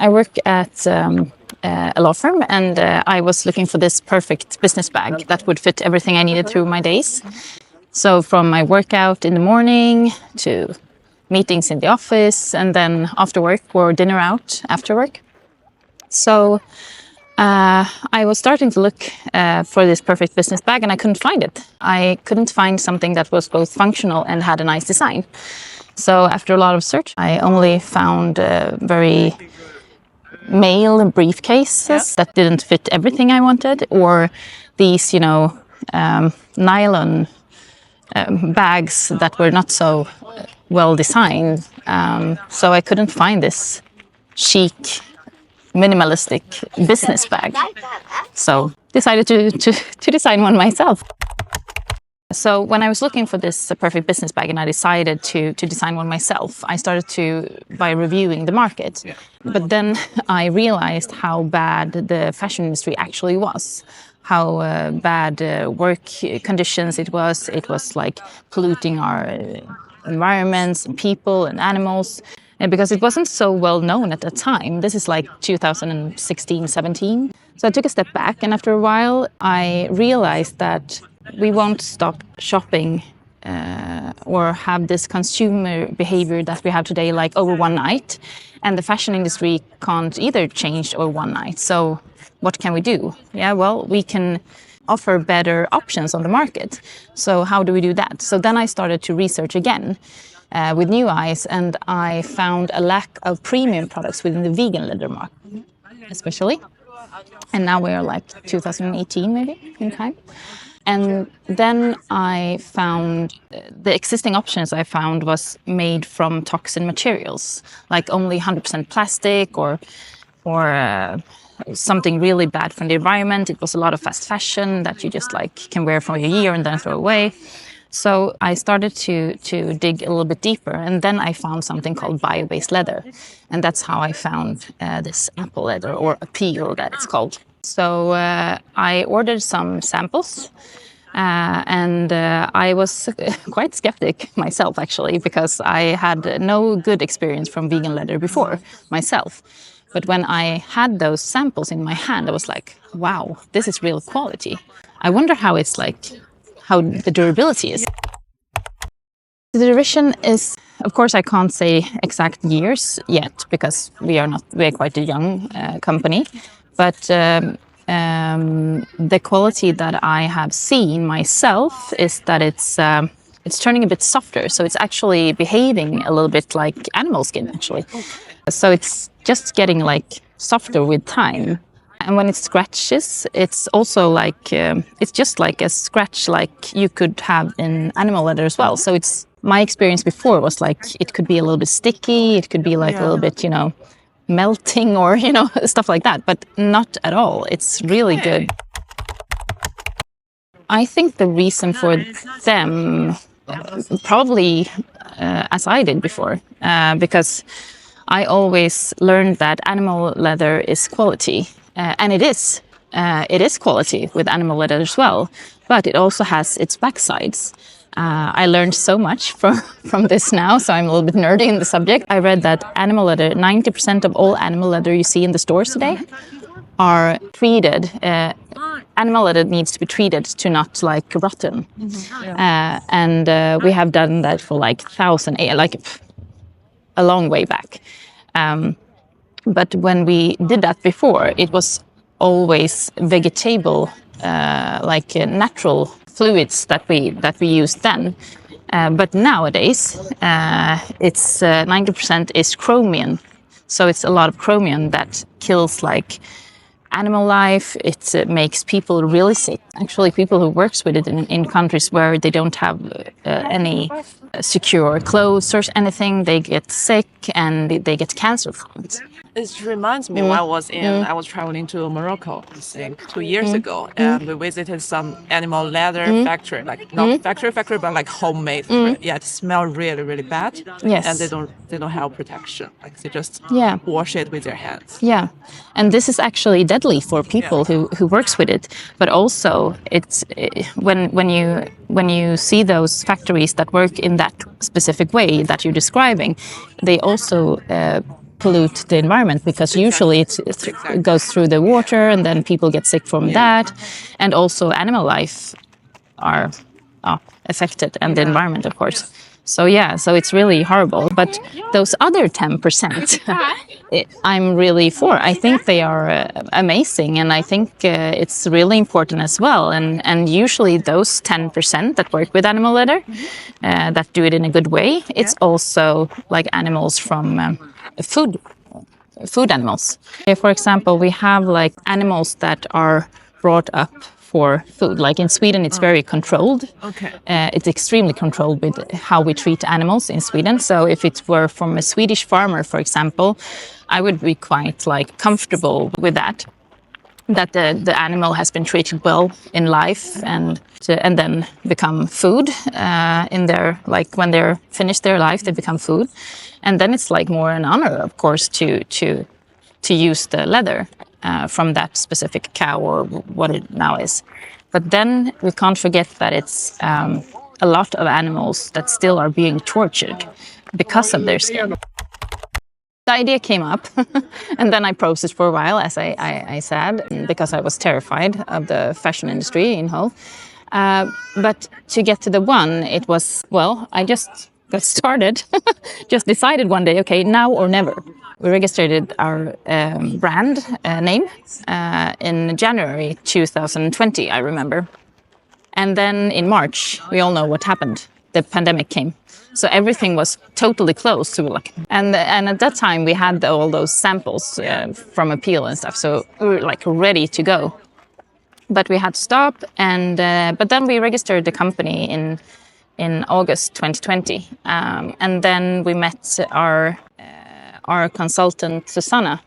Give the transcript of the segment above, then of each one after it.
I work at a law firm, and I was looking for this perfect business bag that would fit everything I needed through my days. So from my workout in the morning to meetings in the office, and then after work or dinner out after work. So I was starting to look for this perfect business bag, and I couldn't find it. I couldn't find something that was both functional and had a nice design. So after a lot of search, I only found very male briefcases that didn't fit everything I wanted, or these, nylon bags that were not so well designed. So I couldn't find this chic, minimalistic business bag. So decided to design one myself. So when I was looking for this perfect business bag and I decided to design one myself, I started by reviewing the market. Yeah. But then I realized how bad the fashion industry actually was. How bad work conditions it was. It was like polluting our environments and people and animals. And because it wasn't so well known at the time. This is like 2016, 17. So I took a step back, and after a while I realized that we won't stop shopping or have this consumer behavior that we have today like over one night. And the fashion industry can't either change over one night. So what can we do? Yeah, well, we can offer better options on the market. So how do we do that? So then I started to research again with new eyes, and I found a lack of premium products within the vegan leather market, especially. And now we're like 2018 maybe in time. And then I found the existing options I found was made from toxin materials, like only 100% plastic or something really bad for the environment. It was a lot of fast fashion that you just can wear for a year and then throw away. So I started to dig a little bit deeper, and then I found something called bio-based leather. And that's how I found this apple leather, or uppeal that it's called. So I ordered some samples, and I was quite skeptic myself, actually, because I had no good experience from vegan leather before myself. But when I had those samples in my hand, I was like, wow, this is real quality. I wonder how how the durability is. The duration is, of course, I can't say exact years yet, because we are quite a young company. But the quality that I have seen myself is that it's turning a bit softer. So it's actually behaving a little bit like animal skin, actually. So it's just getting softer with time. And when it scratches, it's also it's just like a scratch like you could have in animal leather as well. So my experience before was it could be a little bit sticky, it could be a little bit, melting or, stuff like that, but not at all. It's really good. I think the reason for them, probably as I did before, because I always learned that animal leather is quality. And it is. It is quality with animal leather as well, but it also has its backsides. I learned so much from this now, so I'm a little bit nerdy in the subject. I read that animal leather, 90% of all animal leather you see in the stores today are treated. Animal leather needs to be treated to not rotten. And we have done that for a long way back. But when we did that before, it was always vegetable, natural fluids that we used then. But nowadays, it's 90% is chromium. So it's a lot of chromium that kills animal life. It makes people really sick. Actually, people who works with it in countries where they don't have any secure clothes or anything, they get sick and they get cancer from it. It reminds me when I was traveling to Morocco, I think 2 years ago, and we visited some animal leather factory, not factory, but homemade. Yeah, it smelled really, really bad. Yes. And they don't have protection. They just wash it with their hands. Yeah, and this is actually deadly for people who works with it. But also, it's when you see those factories that work in that specific way that you're describing, they also pollute the environment, because usually it goes through the water and then people get sick from that, and also animal life are affected, and the environment, of course. So yeah, so it's really horrible. But those other 10%, I'm really for. I think they are amazing, and I think it's really important as well. And usually those 10% that work with animal litter, that do it in a good way, it's also like animals from food animals. For example, we have like animals that are brought up for food. Like in Sweden, it's very controlled. Okay. It's extremely controlled with how we treat animals in Sweden. So if it were from a Swedish farmer, for example, I would be quite like comfortable with that the animal has been treated well in life, and then become food in their, like when they're finished their life, they become food, and then it's like more an honor, of course, to use the leather from that specific cow or what it now is. But then we can't forget that it's a lot of animals that still are being tortured because of their skin. The idea came up, and then I processed for a while, as I said, because I was terrified of the fashion industry in Hull. But to get to the one, it was, well, I just got started, just decided one day, okay, now or never. We registered our brand name in January 2020, I remember. And then in March, we all know what happened. The pandemic came. So everything was totally closed. So and at that time, we had all those samples from uppeal and stuff. So we were like ready to go. But we had to stop. And but then we registered the company in August 2020. And then we met our consultant, Susanna,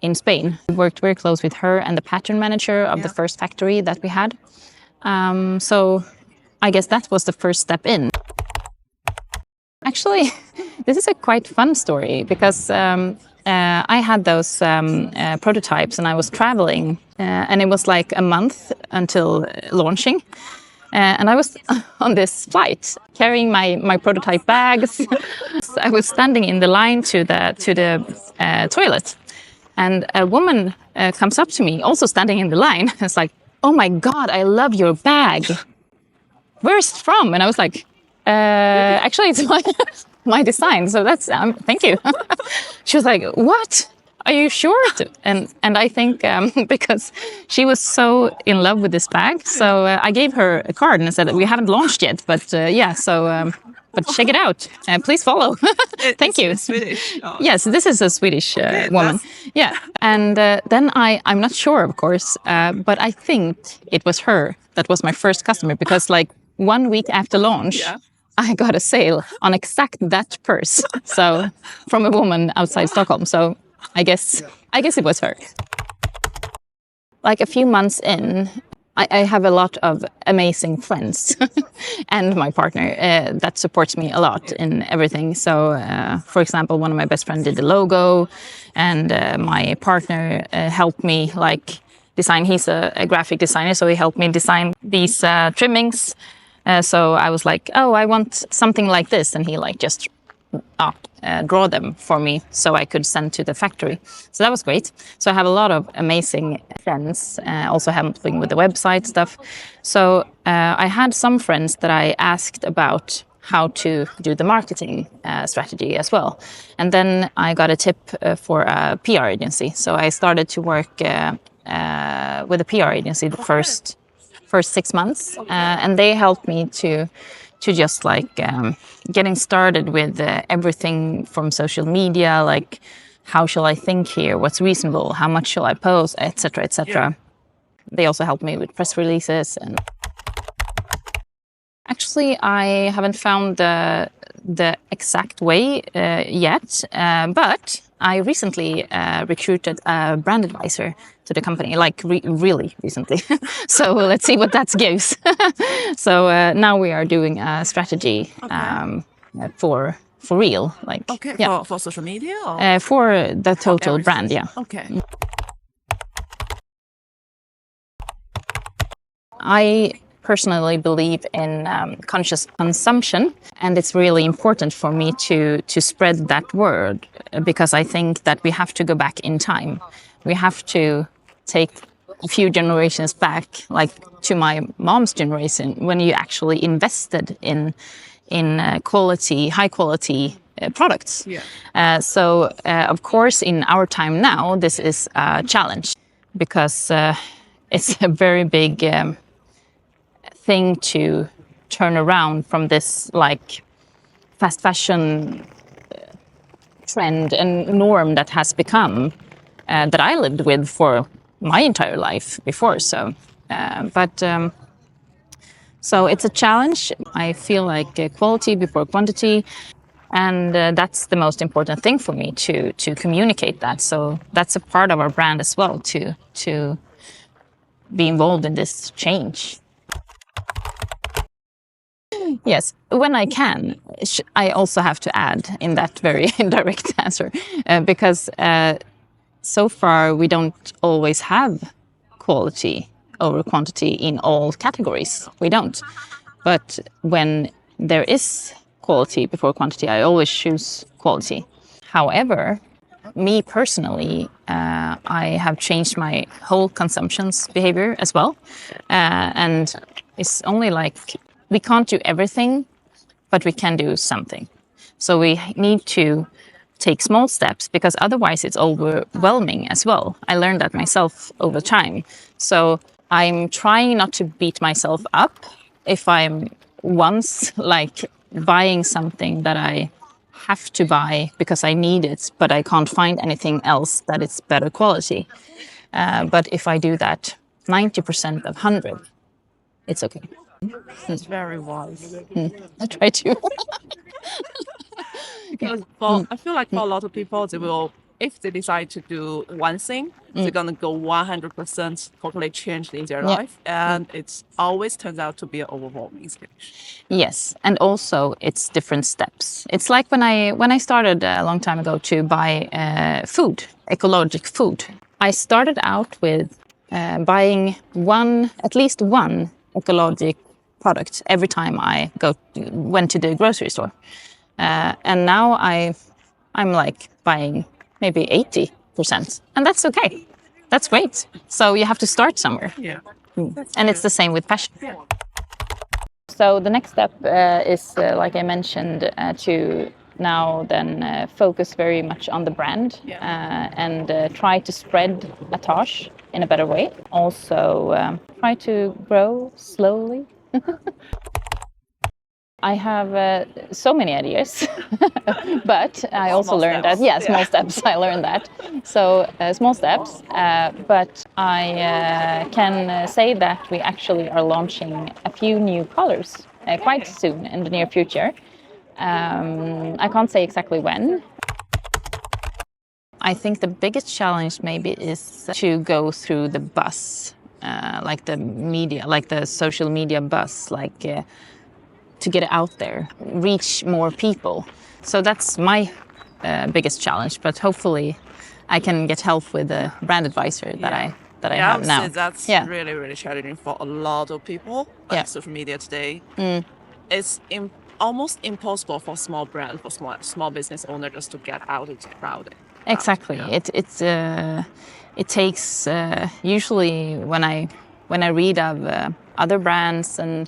in Spain. We worked very close with her and the pattern manager of the first factory that we had. So I guess that was the first step in. Actually, this is a quite fun story, because I had those prototypes and I was traveling, and it was like a month until launching. And I was on this flight carrying my prototype bags. I was standing in the line to the toilet, and a woman comes up to me, also standing in the line. It's like, "Oh my God, I love your bag. Where's it from?" And I was like, actually, it's my design. So that's thank you. She was like, "What? Are you sure?" And I think because she was so in love with this bag, so I gave her a card and I said, "We haven't launched yet, but yeah, so but check it out. Please follow." Thank you. Swedish. Oh. Yes, this is a Swedish woman. Yeah, and then I'm not sure, of course, but I think it was her that was my first customer, because like 1 week after launch, I got a sale on exact that purse. So from a woman outside Stockholm. So I guess it was her. Like a few months in, I have a lot of amazing friends and my partner that supports me a lot in everything. So, for example, one of my best friends did the logo, and my partner helped me like design. He's a graphic designer, so he helped me design these trimmings. So I was like, "Oh, I want something like this," and he like just draw them for me so I could send to the factory. So that was great. So I have a lot of amazing friends, also helping with the website stuff. So I had some friends that I asked about how to do the marketing strategy as well. And then I got a tip for a PR agency. So I started to work with a PR agency the first 6 months, and they helped me to just like getting started with everything from social media, like how shall I think here, what's reasonable, how much shall I post, etc., etc. Yeah. They also helped me with press releases. And actually, I haven't found the exact way yet, but I recently recruited a brand advisor to the company, like really recently. So let's see what that gives. So now we are doing a strategy for real, like for social media, or? For the total brand, yeah. Okay. personally believe in conscious consumption, and it's really important for me to spread that word, because I think that we have to go back in time. We have to take a few generations back, like to my mom's generation, when you actually invested in high quality products. So of course, in our time now, this is a challenge, because it's a very big thing to turn around from this like fast fashion trend and norm that has become that I lived with for my entire life before. So, so it's a challenge. I feel like quality before quantity, and that's the most important thing for me to communicate that. So that's a part of our brand as well, to be involved in this change. Yes, when I can. I also have to add in that very indirect answer, because so far we don't always have quality over quantity in all categories. We don't. But when there is quality before quantity, I always choose quality. However, me personally, I have changed my whole consumptions behavior as well. And it's only like we can't do everything, but we can do something. So we need to take small steps, because otherwise it's overwhelming as well. I learned that myself over time. So I'm trying not to beat myself up if I'm once like buying something that I have to buy because I need it, but I can't find anything else that is better quality. But if I do that 90% of 100, it's okay. It's very wise. I try to. Because I feel like for a lot of people, they will, if they decide to do one thing, they're gonna go 100% totally changed in their life, and it always turns out to be an overwhelming situation. Yes, and also it's different steps. It's like when I started a long time ago to buy food, ecological food. I started out with buying at least one ecological product every time I went to the grocery store, and now I'm like buying maybe 80%, and that's okay. That's great. So you have to start somewhere. Yeah. And it's the same with fashion. So the next step is, like I mentioned, to now then focus very much on the brand, and try to spread Attáge in a better way. Also try to grow slowly. I have so many ideas, but I also learned that, small steps, I learned that. So small steps, but I can say that we actually are launching a few new colors quite soon in the near future. I can't say exactly when. I think the biggest challenge maybe is to go through the buzz, like the media, like the social media buzz, like to get it out there, reach more people. So that's my biggest challenge, but hopefully I can get help with a brand advisor that I have now. That's really, really challenging for a lot of people. Like social media today, it's almost impossible for small brand, for small business owner just to get out of the crowd. Exactly. It takes usually when I read of other brands and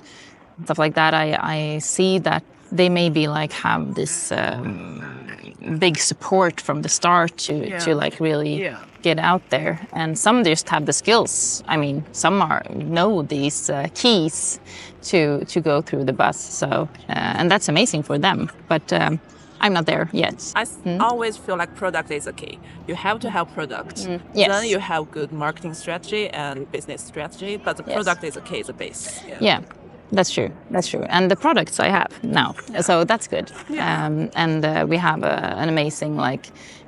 stuff like that, I see that they maybe like have this big support from the start to like really get out there, and some just have the skills. I mean, some know these keys to go through the bus. So and that's amazing for them. But I'm not there yet. I always feel like product is a key. You have to have product. Yes. Then you have good marketing strategy and business strategy, but the product is a key, is a base. Yeah. That's true. That's true. And the products I have now, so that's good. And we have an amazing, we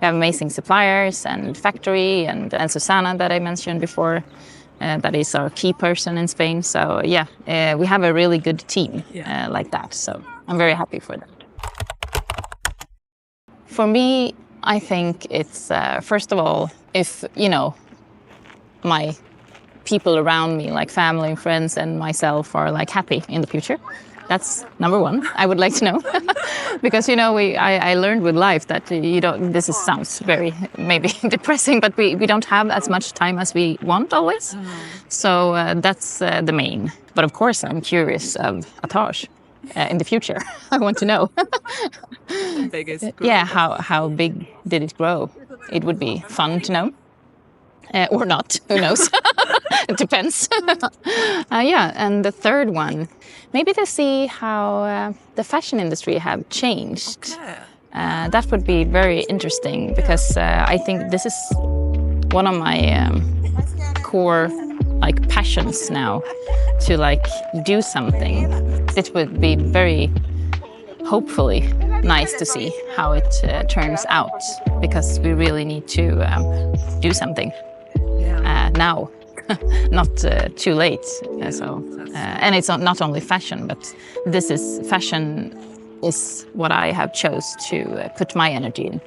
have amazing suppliers and factory, and Susanna that I mentioned before, that is our key person in Spain. So we have a really good team like that. So I'm very happy for that. For me, I think it's first of all, if my people around me, like family and friends and myself, are like happy in the future. That's number one. I would like to know because I learned with life that you don't. This sounds very maybe depressing, but we don't have as much time as we want always. So that's the main. But of course, I'm curious of Attáge in the future. I want to know. Biggest group. Yeah, how big did it grow? It would be fun to know. Or not, who knows? It depends. Yeah, and the third one, maybe to see how the fashion industry have changed. Okay. That would be very interesting because I think this is one of my core like passions now, to like do something. It would be very hopefully nice to see how it turns out, because we really need to do something now, not too late. And it's not only fashion, but fashion is what I have chose to put my energy in.